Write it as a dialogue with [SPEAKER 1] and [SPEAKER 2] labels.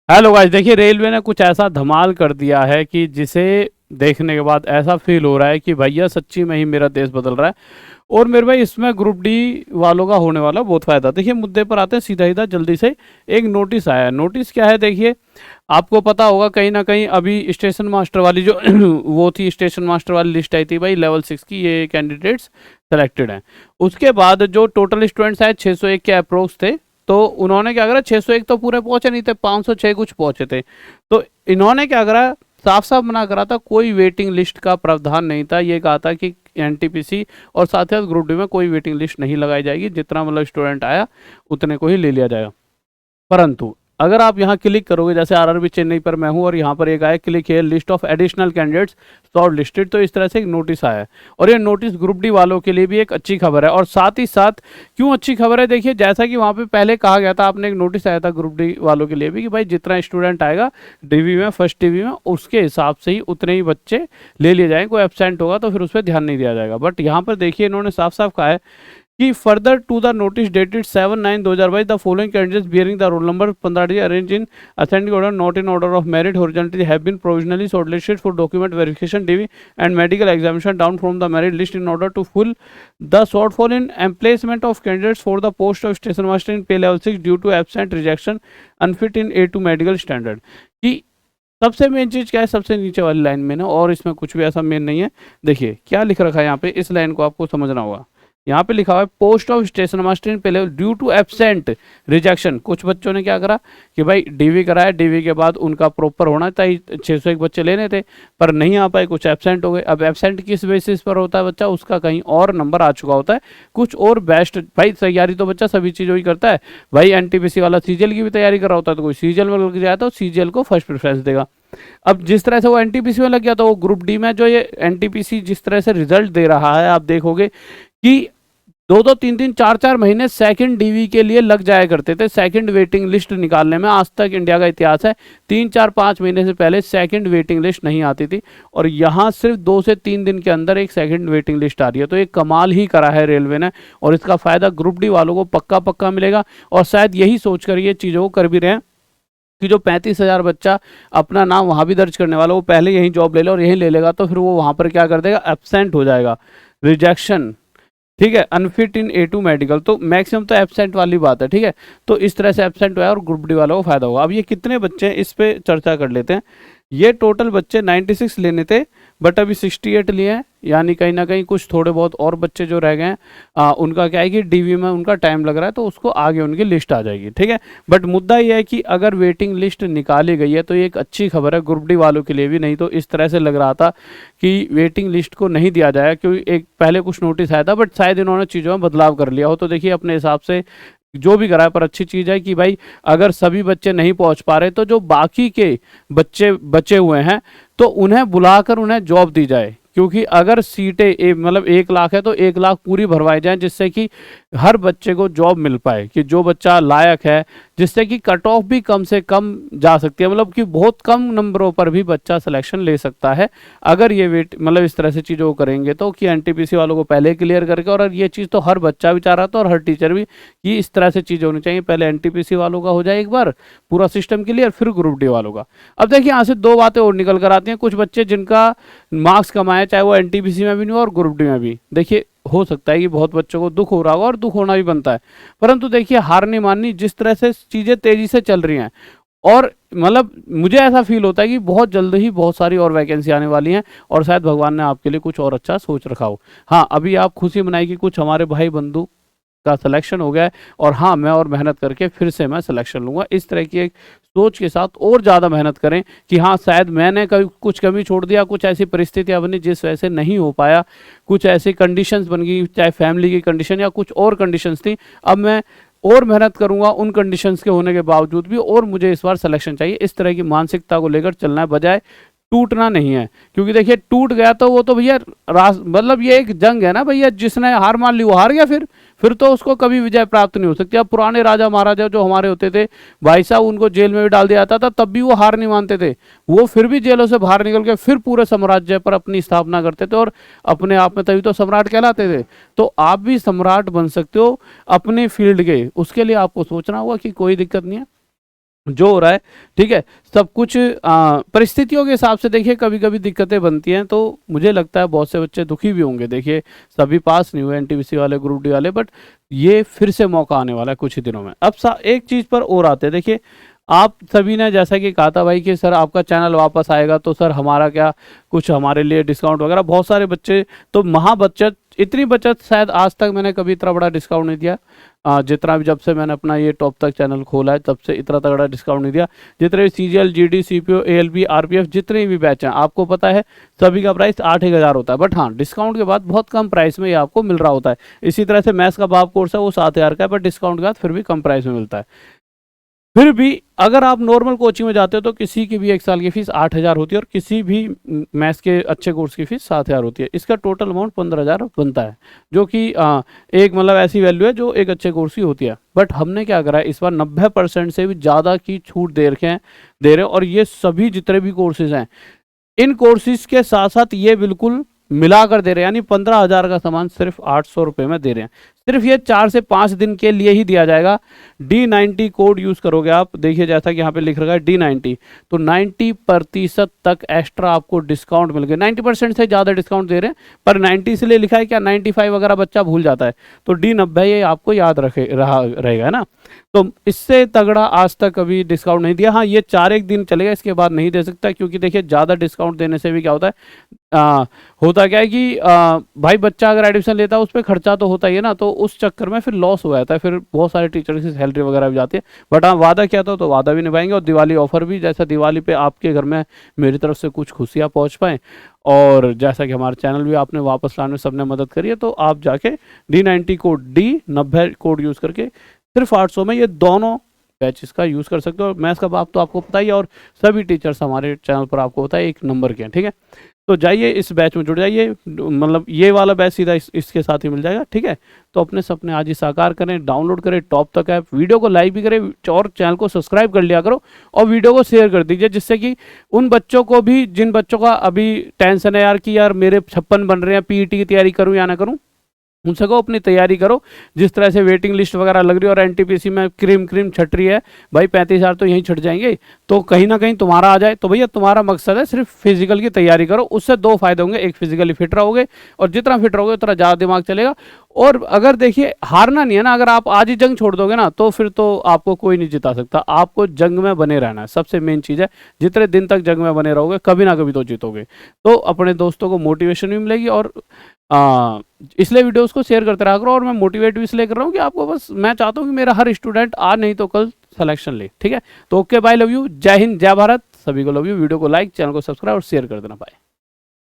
[SPEAKER 1] Hello guys, देखिए railway ने कुछ ऐसा धमाल कर दिया है कि जिसे देखने के बाद ऐसा फील हो रहा है कि भैया सच्ची में ही मेरा देश बदल रहा है। और मेरे भाई इसमें ग्रुप डी वालों का होने वाला बहुत फायदा। देखिए मुद्दे पर आते हैं सीधा सीधा जल्दी से। एक नोटिस आया है। नोटिस क्या है देखिए, आपको पता होगा कहीं ना कहीं अभी स्टेशन मास्टर वाली जो वो थी, स्टेशन मास्टर वाली लिस्ट आई थी भाई लेवल 6 की, ये कैंडिडेट्स सेलेक्टेड हैं। उसके बाद जो टोटल स्टूडेंट्स आए 601 के अप्रोक्स थे। तो उन्होंने क्या करा, 601 तो पूरे पहुंचे नहीं थे, 506 कुछ पहुंचे थे। तो इन्होंने क्या करा, साफ साफ मना करा था, कोई वेटिंग लिस्ट का प्रावधान नहीं था। ये कहा था कि एनटीपीसी और साथ ही साथ ग्रुप डी में कोई वेटिंग लिस्ट नहीं लगाई जाएगी, जितना मतलब स्टूडेंट आया उतने को ही ले लिया जाएगा। परंतु अगर आप यहाँ क्लिक करोगे, जैसे आरआरबी चेन्नई पर मैं हूँ और यहाँ पर एक आया क्लिक है list of additional candidates short listed, तो इस तरह से एक नोटिस आया है। और ये नोटिस ग्रुप डी वालों के लिए भी एक अच्छी खबर है। और साथ ही साथ क्यों अच्छी खबर है, देखिए जैसा कि वहाँ पे पहले कहा गया था, आपने एक नोटिस आया था ग्रुप डी वालों के लिए भी कि भाई जितना स्टूडेंट आएगा डीवी में, फर्स्ट डीवी में, उसके हिसाब से ही उतने ही बच्चे ले लिए जाएंगे। कोई एब्सेंट होगा तो फिर उस पर ध्यान नहीं दिया जाएगा। बट यहाँ पर देखिए इन्होंने साफ साफ कहा है कि further to the notice dated 7/9/2022 the following candidates bearing the roll number 15 arrange in ascending order not in order of merit horizontally have been provisionally shortlisted for document verification DV and medical examination down from the merit list in order to full the shortfall in emplacement of candidates for the post of station master in pay level 6 due to absent rejection unfit in A2 medical standard. कि सबसे main चीज क्या है, सबसे नीचे वाली line में ना, और इसमें कुछ भी ऐसा मेन नहीं है। देखिए क्या लिख रखा है यहाँ पे, इस लाइन को आपको समझना होगा। यहाँ पे लिखा हुआ है पोस्ट ऑफ स्टेशन मास्टर इन पहले ड्यू टू एब्सेंट रिजेक्शन। कुछ बच्चों ने क्या करा कि भाई डीवी कराया, डीवी के बाद उनका प्रॉपर होना था, 601 बच्चे लेने थे पर नहीं आ पाए, कुछ एब्सेंट हो गए। अब एब्सेंट किस बेसिस पर होता है बच्चा, उसका कहीं और नंबर आ चुका होता है, कुछ और बेस्ट। भाई तैयारी तो बच्चा सभी चीज़ों ही करता है। भाई एनटीपीसी वाला सीजीएल की भी तैयारी कर रहा होता है, तो कोई सीजीएल में लग जाए तो सीजीएल को फर्स्ट प्रेफरेंस देगा। अब जिस तरह से वो एनटीपीसी में लग गया, तो वो ग्रुप डी में जो ये एनटीपीसी जिस तरह से रिजल्ट दे रहा है, आप देखोगे कि 2-2, 3-3, 4-4 महीने सेकंड डीवी के लिए लग जाया करते थे, सेकंड वेटिंग लिस्ट निकालने में। आज तक इंडिया का इतिहास है 3-4-5 महीने से पहले सेकंड वेटिंग लिस्ट नहीं आती थी, और यहाँ सिर्फ 2 से 3 दिन के अंदर एक सेकंड वेटिंग लिस्ट आ रही है। तो एक कमाल ही करा है रेलवे ने, और इसका फायदा ग्रुप डी वालों को पक्का पक्का मिलेगा। और शायद यही सोचकर ये चीज़ों को कर भी रहे हैं कि जो 35,000 बच्चा अपना नाम वहाँ भी दर्ज करने वाला, वो पहले यहीं जॉब ले ले, और यहीं ले लेगा तो फिर वो वहाँ पर क्या कर देगा, एब्सेंट हो जाएगा, रिजेक्शन, ठीक है, अनफिट इन A2 मेडिकल। तो मैक्सिमम तो एब्सेंट वाली बात है, ठीक है। तो इस तरह से एब्सेंट हुआ है और ग्रुप डी वालों को फायदा होगा। अब ये कितने बच्चे हैं इस पे चर्चा कर लेते हैं। ये टोटल बच्चे 96 लेने थे, बट अभी 68 लिए हैं, यानी कहीं ना कहीं कुछ थोड़े बहुत और बच्चे जो रह गए हैं उनका क्या है कि डीवी में उनका टाइम लग रहा है, तो उसको आगे उनकी लिस्ट आ जाएगी, ठीक है। बट मुद्दा ये है कि अगर वेटिंग लिस्ट निकाली गई है तो ये एक अच्छी खबर है ग्रुप डी वालों के लिए भी। नहीं तो इस तरह से लग रहा था कि वेटिंग लिस्ट को नहीं दिया जाएगा, क्योंकि एक पहले कुछ नोटिस आया था, बट शायद इन्होंने चीज़ों में बदलाव कर लिया हो। तो देखिए अपने हिसाब से जो भी करा है, पर अच्छी चीज़ है कि भाई अगर सभी बच्चे नहीं पहुंच पा रहे तो जो बाकी के बच्चे बचे हुए हैं तो उन्हें बुलाकर उन्हें जॉब दी जाए। क्योंकि अगर सीटें मतलब 1 लाख है तो 1 लाख पूरी भरवाई जाए, जिससे कि हर बच्चे को जॉब मिल पाए, कि जो बच्चा लायक है, जिससे कि कट ऑफ भी कम से कम जा सकती है, मतलब कि बहुत कम नंबरों पर भी बच्चा सिलेक्शन ले सकता है अगर ये वेट मतलब इस तरह से चीज़ों को करेंगे। तो कि एनटीपीसी वालों को पहले क्लियर करके, और ये चीज़ तो हर बच्चा भी चाह रहा था और हर टीचर भी, कि इस तरह से चीज़ें होनी चाहिए। पहले एनटीपीसी वालों का हो जाए एक बार पूरा सिस्टम क्लियर, फिर ग्रुप डी वालों का। अब देखिए यहाँ से 2 बातें और निकल कर आती हैं। कुछ बच्चे जिनका मार्क्स कमाए, चाहे वो एनटीपीसी में भी नहीं हो और ग्रुप डी में भी, देखिए हो सकता है कि बहुत बच्चों को दुख हो रहा होगा, और दुख होना भी बनता है। परंतु देखिए हार नहीं माननी, जिस तरह से चीज़ें तेजी से चल रही हैं, और मतलब मुझे ऐसा फील होता है कि बहुत जल्द ही बहुत सारी और वैकेंसी आने वाली हैं, और शायद भगवान ने आपके लिए कुछ और अच्छा सोच रखा हो। हाँ, अभी आप खुशी मनाई कि कुछ हमारे भाई बंधु का सिलेक्शन हो गया है, और हाँ मैं और मेहनत करके फिर से मैं सिलेक्शन लूँगा। इस तरह की एक सोच के साथ और ज़्यादा मेहनत करें कि हाँ शायद मैंने कभी कुछ कमी छोड़ दिया, कुछ ऐसी परिस्थितियाँ बनी जिस वजह से नहीं हो पाया, कुछ ऐसी कंडीशंस बन गई, चाहे फैमिली की कंडीशन या कुछ और कंडीशंस थी। अब मैं और मेहनत करूंगा उन कंडीशंस के होने के बावजूद भी, और मुझे इस बार सिलेक्शन चाहिए। इस तरह की मानसिकता को लेकर चलना है, बजाय टूटना नहीं है। क्योंकि देखिए टूट गया तो वो तो भैया मतलब ये एक जंग है ना भैया, जिसने हार मान ली वो हार गया, फिर तो उसको कभी विजय प्राप्त नहीं हो सकती। अब पुराने राजा महाराजा जो हमारे होते थे भाई साहब, उनको जेल में भी डाल दिया जाता था, तब भी वो हार नहीं मानते थे। वो फिर भी जेलों से बाहर निकल के फिर पूरे साम्राज्य पर अपनी स्थापना करते थे, और अपने आप में तभी तो सम्राट कहलाते थे। तो आप भी सम्राट बन सकते हो अपने फील्ड के, उसके लिए आपको सोचना होगा कि कोई दिक्कत नहीं है। जो हो रहा है, ठीक है, सब कुछ परिस्थितियों के हिसाब से देखिए कभी कभी दिक्कतें बनती हैं, तो मुझे लगता है बहुत से बच्चे दुखी भी होंगे। देखिए सभी पास नहीं हुए एनटीपीसी वाले, ग्रुप डी वाले, बट ये फिर से मौका आने वाला है कुछ ही दिनों में। अब एक चीज़ पर और आते हैं, देखिए आप सभी ने जैसा कि कहा था भाई कि सर आपका चैनल वापस आएगा तो सर हमारा क्या कुछ हमारे लिए डिस्काउंट वगैरह, बहुत सारे बच्चे तो महा बचत, इतनी बचत शायद आज तक मैंने कभी इतना बड़ा डिस्काउंट नहीं दिया। जितना भी जब से मैंने अपना ये टॉप तक चैनल खोला है तब से इतना तगड़ा डिस्काउंट नहीं दिया। जितने भी CGL, GD, CPO, ALP, RPF जितने भी बैच हैं आपको पता है सभी का प्राइस 8,000 होता है, बट हाँ डिस्काउंट के बाद बहुत कम प्राइस में ये आपको मिल रहा होता है। इसी तरह से मैथ्स का बाप कोर्स है वो 7,000 का है, बट डिस्काउंट के बाद फिर भी कम प्राइस में मिलता है। फिर भी अगर आप नॉर्मल कोचिंग में जाते हो तो किसी की भी 1 साल की फीस 8,000 होती है और किसी भी मैथ्स के अच्छे कोर्स की फीस 7,000 होती है। इसका टोटल अमाउंट 15,000 बनता है, जो कि एक मतलब ऐसी वैल्यू है जो एक अच्छे कोर्स की होती है। बट हमने क्या करा है इस बार 90% से भी ज़्यादा की छूट दे रहे हैं, और ये सभी जितने भी कोर्सेज हैं इन कोर्सेज के साथ साथ ये बिल्कुल मिलाकर दे रहे हैं, यानी 15,000 का सामान सिर्फ 800 रुपये में दे रहे हैं। सिर्फ ये 4 से 5 दिन के लिए ही दिया जाएगा। D90 कोड यूज़ करोगे आप, देखिए जैसा कि यहाँ पे लिख रखा है D90, तो 90% तक एक्स्ट्रा आपको डिस्काउंट मिल गया। 90% से ज़्यादा डिस्काउंट दे रहे हैं, पर 90 इसलिए लिखा है क्या 95 वगैरह बच्चा भूल जाता है, तो D90 ये आपको याद रहेगा, है ना। तो इससे तगड़ा आज तक कभी डिस्काउंट नहीं दिया। हाँ ये 4 दिन चलेगा, इसके बाद नहीं दे सकता, क्योंकि देखिए ज़्यादा डिस्काउंट देने से भी क्या होता है, होता क्या है कि भाई बच्चा अगर एडमिशन लेता है उस पर खर्चा तो होता ही है ना, तो उस चक्कर में फिर लॉस हो जाता है, फिर बहुत सारे टीचर्स की सैलरी वगैरह भी जाती है। बट हाँ वादा किया था तो वादा भी निभाएंगे, और दिवाली ऑफर भी, जैसा दिवाली पे आपके घर में मेरी तरफ से कुछ खुशियाँ पहुँच पाएँ, और जैसा कि हमारा चैनल भी आपने वापस लाने में सबने मदद करी है, तो आप जाके D90 code, D90 code use करके सिर्फ 800 में ये दोनों बैचेस का यूज़ कर सकते हो। और मैथ्स का बाप तो आपको पता ही है, और सभी टीचर्स हमारे चैनल पर आपको पता है 1 नंबर के हैं, ठीक है। तो जाइए इस बैच में जुड़ जाइए, मतलब ये वाला बैच सीधा इसके साथ ही मिल जाएगा, ठीक है। तो अपने सपने आज ही साकार करें, डाउनलोड करें टॉप तक ऐप, वीडियो को लाइक भी करें और चैनल को सब्सक्राइब कर लिया करो, और वीडियो को शेयर कर दीजिए, जिससे कि उन बच्चों को भी, जिन बच्चों का अभी टेंशन है यार कि यार मेरे 56 बन रहे हैं, पीईटी की तैयारी करूँ या ना करूँ, उनसे कहो अपनी तैयारी करो। जिस तरह से वेटिंग लिस्ट वगैरह लग रही है और एनटीपीसी में क्रीम छट रही है भाई, 35,000 तो यहीं छट जाएंगे, तो कहीं ना कहीं तुम्हारा आ जाए। तो भैया तुम्हारा मकसद है सिर्फ फिजिकल की तैयारी करो, उससे 2 फायदे होंगे, एक फिजिकली फिट रहोगे, और जितना फिट रहोगे उतना ज़्यादा दिमाग चलेगा। और अगर देखिए हारना नहीं है ना, अगर आप आज ही जंग छोड़ दोगे ना तो फिर तो आपको कोई नहीं जिता सकता। आपको जंग में बने रहना है, सबसे मेन चीज़ है। जितने दिन तक जंग में बने रहोगे कभी ना कभी तो जीतोगे। तो अपने दोस्तों को मोटिवेशन भी मिलेगी, और इसलिए वीडियोस को शेयर करते रहा करो। और मैं मोटिवेट भी इसलिए कर रहा हूँ कि आपको, बस मैं चाहता हूँ कि मेरा हर स्टूडेंट आज नहीं तो कल सिलेक्शन ले, ठीक है। तो ओके बाय, लव यू, जय हिंद, जय भारत, सभी को लव यू। वीडियो को लाइक, चैनल को सब्सक्राइब और शेयर कर देना, बाय।